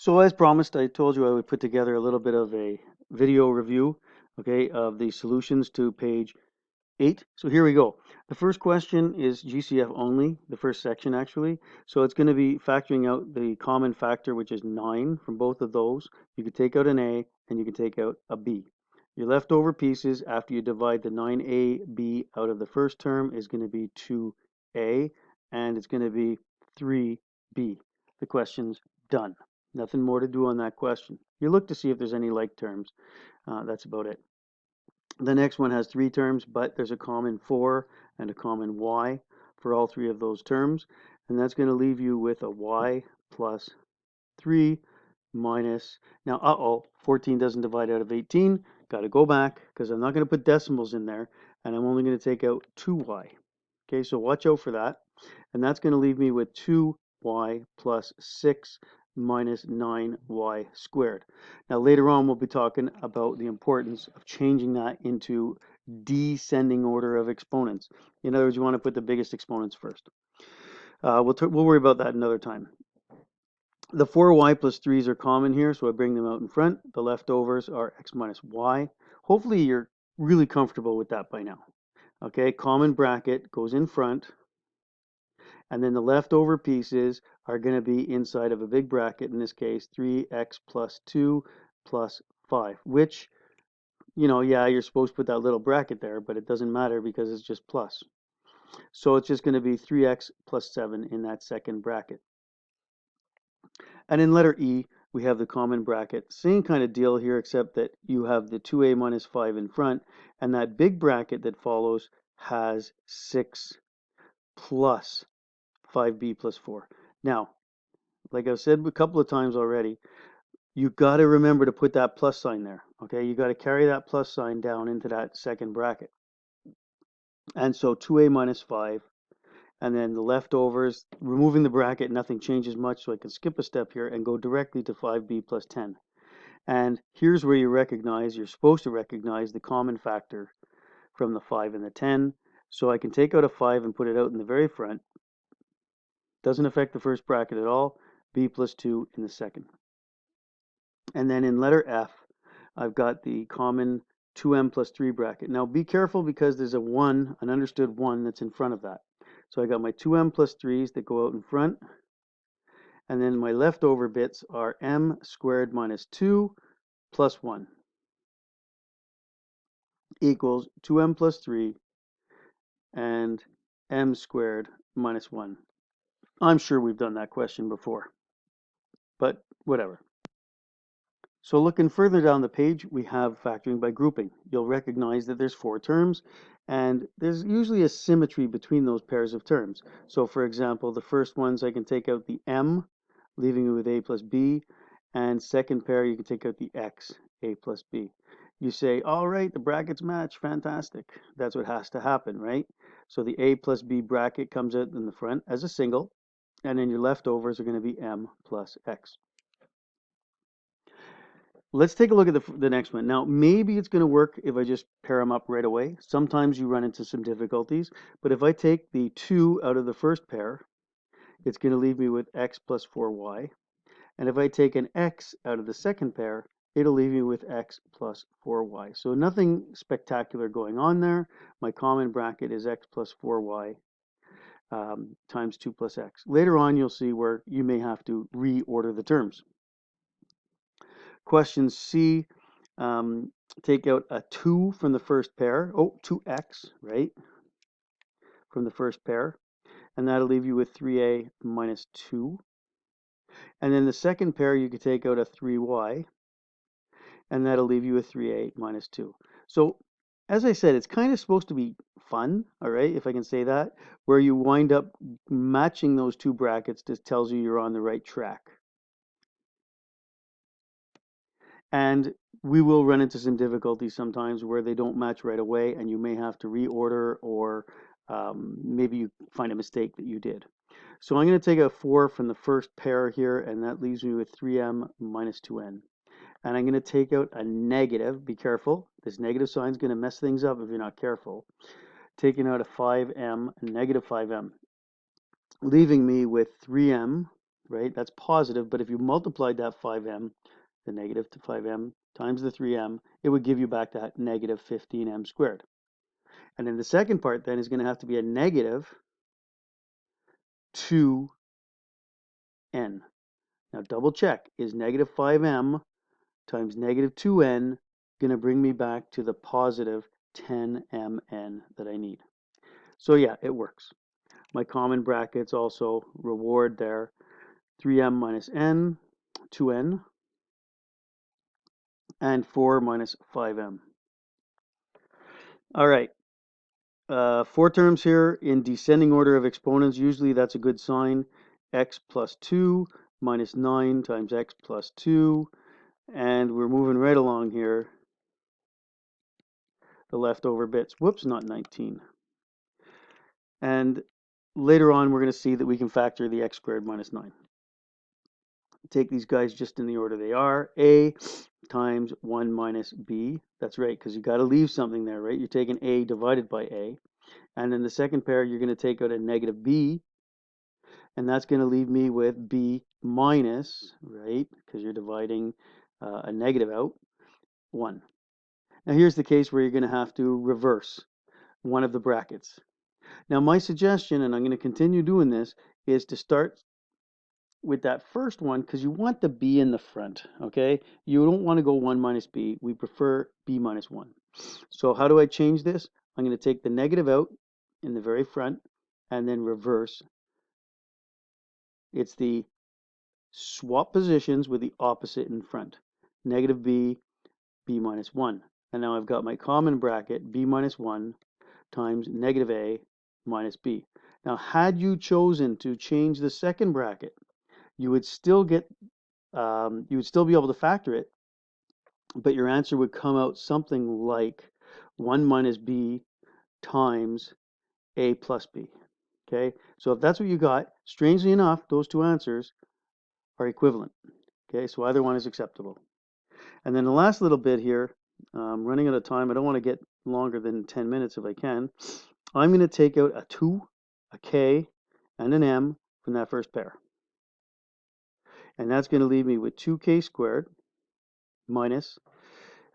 So as promised, I told you I would put together a little bit of a video review, okay, of the solutions to page 8. So here we go. The first question is GCF only, the first section actually. So it's going to be factoring out the common factor, which is 9 from both of those. You can take out an A and you can take out a B. Your leftover pieces after you divide the 9AB out of the first term is going to be 2A and it's going to be 3B. The question's done. Nothing more to do on that question. You look to see if there's any like terms. That's about it. The next one has 3 terms, but there's a common 4 and a common y for all 3 of those terms. And that's going to leave you with a y plus 3 minus, now, 14 doesn't divide out of 18. Got to go back because I'm not going to put decimals in there, and I'm only going to take out 2y. Okay, so watch out for that. And that's going to leave me with 2y plus 6 minus 9y squared. Now later on we'll be talking about the importance of changing that into descending order of exponents. In other words, you want to put the biggest exponents first. We'll worry about that another time. The 4y plus 3's are common here, so I bring them out in front. The leftovers are x minus y. Hopefully you're really comfortable with that by now. Okay, common bracket goes in front, and then the leftover pieces are going to be inside of a big bracket, in this case 3x plus 2 plus 5, which, yeah, you're supposed to put that little bracket there, but it doesn't matter because it's just plus. So it's just going to be 3x plus 7 in that second bracket. And in letter E, we have the common bracket. Same kind of deal here, except that you have the 2a minus 5 in front, and that big bracket that follows has 6 plus 5b plus 4. Now, like I've said a couple of times already, you got to remember to put that plus sign there. Okay, you got to carry that plus sign down into that second bracket. And so 2a minus 5, and then the leftovers, removing the bracket, nothing changes much, so I can skip a step here and go directly to 5b plus 10. And here's where you're supposed to recognize the common factor from the 5 and the 10. So I can take out a 5 and put it out in the very front. Doesn't affect the first bracket at all. B plus 2 in the second. And then in letter F, I've got the common 2m plus 3 bracket. Now be careful because there's a 1, an understood 1 that's in front of that. So I got my 2m plus 3's that go out in front. And then my leftover bits are m squared minus 2 plus 1 equals 2m plus 3 and m squared minus 1. I'm sure we've done that question before, but whatever. So looking further down the page, we have factoring by grouping. You'll recognize that there's 4 terms, and there's usually a symmetry between those pairs of terms. So for example, the first ones I can take out the m, leaving it with a plus b, and second pair you can take out the x, a plus b. You say, all right, the brackets match, fantastic. That's what has to happen, right? So the a plus b bracket comes out in the front as a single, and then your leftovers are going to be m plus x. Let's take a look at the next one. Now, maybe it's going to work if I just pair them up right away. Sometimes you run into some difficulties, but if I take the 2 out of the first pair, it's going to leave me with x plus 4y. And if I take an x out of the second pair, it'll leave me with x plus 4y. So nothing spectacular going on there. My common bracket is x plus 4y times 2 plus x. Later on, you'll see where you may have to reorder the terms. Question C, take out a 2 from the first pair. 2x, right? From the first pair. And that'll leave you with 3a minus 2. And then the second pair, you could take out a 3y. And that'll leave you with 3a minus 2. So, as I said, it's kind of supposed to be fun, all right, if I can say that, where you wind up matching those 2 brackets. Just tells you you're on the right track. And we will run into some difficulties sometimes where they don't match right away and you may have to reorder, or maybe you find a mistake that you did. So I'm going to take a 4 from the first pair here, and that leaves me with 3m minus 2n. And I'm going to take out a negative. Be careful. This negative sign is going to mess things up if you're not careful. Taking out a 5m, a negative 5m, leaving me with 3m right? That's positive, but if you multiplied that 5m, the negative to 5m times the 3m, it would give you back that negative 15m squared. And then the second part then is going to have to be a negative 2n. Now double check, is negative 5m times negative 2n going to bring me back to the positive 10mn that I need? So yeah, it works. My common brackets also reward there 3m minus n, 2n, and 4 minus 5m. All right, 4 terms here in descending order of exponents. Usually that's a good sign. X plus 2 minus 9 times x plus 2. And we're moving right along here. The leftover bits. Whoops, not 19. And later on, we're going to see that we can factor the x squared minus 9. Take these guys just in the order they are. A times 1 minus b. That's right, because you got to leave something there, right? You're taking a divided by a. And in the second pair, you're going to take out a negative b. And that's going to leave me with b minus, right? Because you're dividing a negative out, 1. Now here's the case where you're going to have to reverse one of the brackets. Now my suggestion, and I'm going to continue doing this, is to start with that first one because you want the b in the front, okay? You don't want to go 1 minus b. We prefer b minus 1. So how do I change this? I'm going to take the negative out in the very front and then reverse. It's the swap positions with the opposite in front. Negative b, b minus 1. And now I've got my common bracket, b minus 1 times negative a minus b. Now, had you chosen to change the second bracket, you would still be able to factor it, but your answer would come out something like 1 minus b times a plus b. Okay, so if that's what you got, strangely enough, those two answers are equivalent. Okay, so either one is acceptable. And then the last little bit here, running out of time, I don't want to get longer than 10 minutes if I can. I'm going to take out a 2, a k, and an m from that first pair. And that's going to leave me with 2k squared minus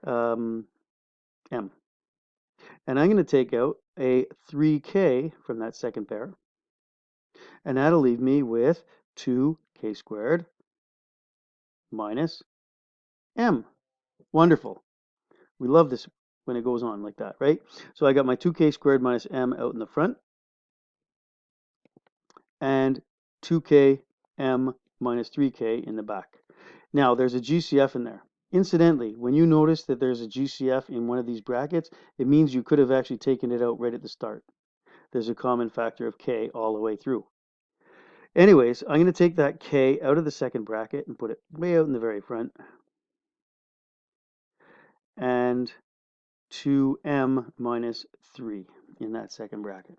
m. And I'm going to take out a 3k from that second pair. And that'll leave me with 2k squared minus m. Wonderful. We love this when it goes on like that, right? So I got my 2k squared minus m out in the front. And 2k m minus 3k in the back. Now, there's a GCF in there. Incidentally, when you notice that there's a GCF in one of these brackets, it means you could have actually taken it out right at the start. There's a common factor of k all the way through. Anyways, I'm going to take that k out of the second bracket and put it way out in the very front. And 2m minus 3 in that second bracket.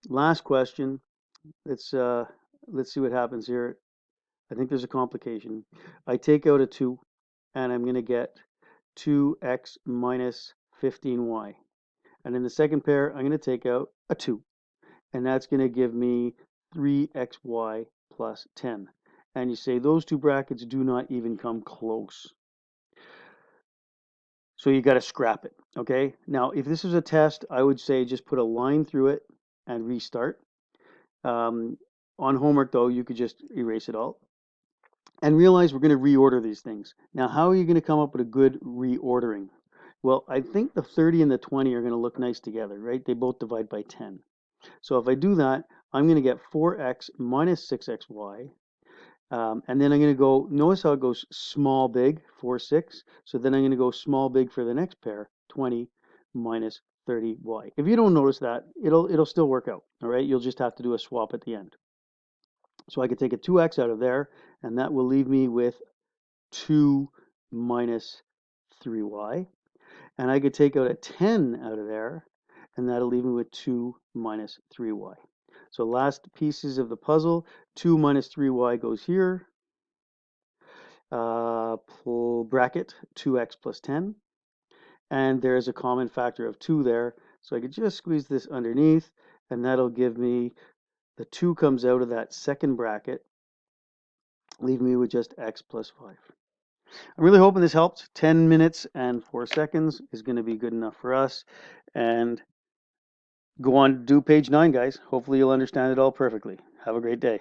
Last question. Let's see what happens here. I think there's a complication. I take out a 2, and I'm going to get 2x minus 15y. And in the second pair, I'm going to take out a 2, and that's going to give me 3xy plus 10. And you say those two brackets do not even come close. So you got to scrap it, okay? Now, if this is a test, I would say just put a line through it and restart. On homework, though, you could just erase it all. And realize we're going to reorder these things. Now, how are you going to come up with a good reordering? Well, I think the 30 and the 20 are going to look nice together, right? They both divide by 10. So if I do that, I'm going to get 4x minus 6xy. And then I'm going to go, notice how it goes small, big, 4, 6. So then I'm going to go small, big for the next pair, 20 minus 30y. If you don't notice that, it'll still work out, all right? You'll just have to do a swap at the end. So I could take a 2x out of there, and that will leave me with 2 minus 3y. And I could take out a 10 out of there, and that'll leave me with 2 minus 3y. So last pieces of the puzzle, 2 minus 3y goes here. Bracket 2x plus 10. And there's a common factor of 2 there. So I could just squeeze this underneath, and that'll give me the 2 comes out of that second bracket, leaving me with just x plus 5. I'm really hoping this helped. 10 minutes and 4 seconds is going to be good enough for us. And go on to do page 9, guys. Hopefully you'll understand it all perfectly. Have a great day.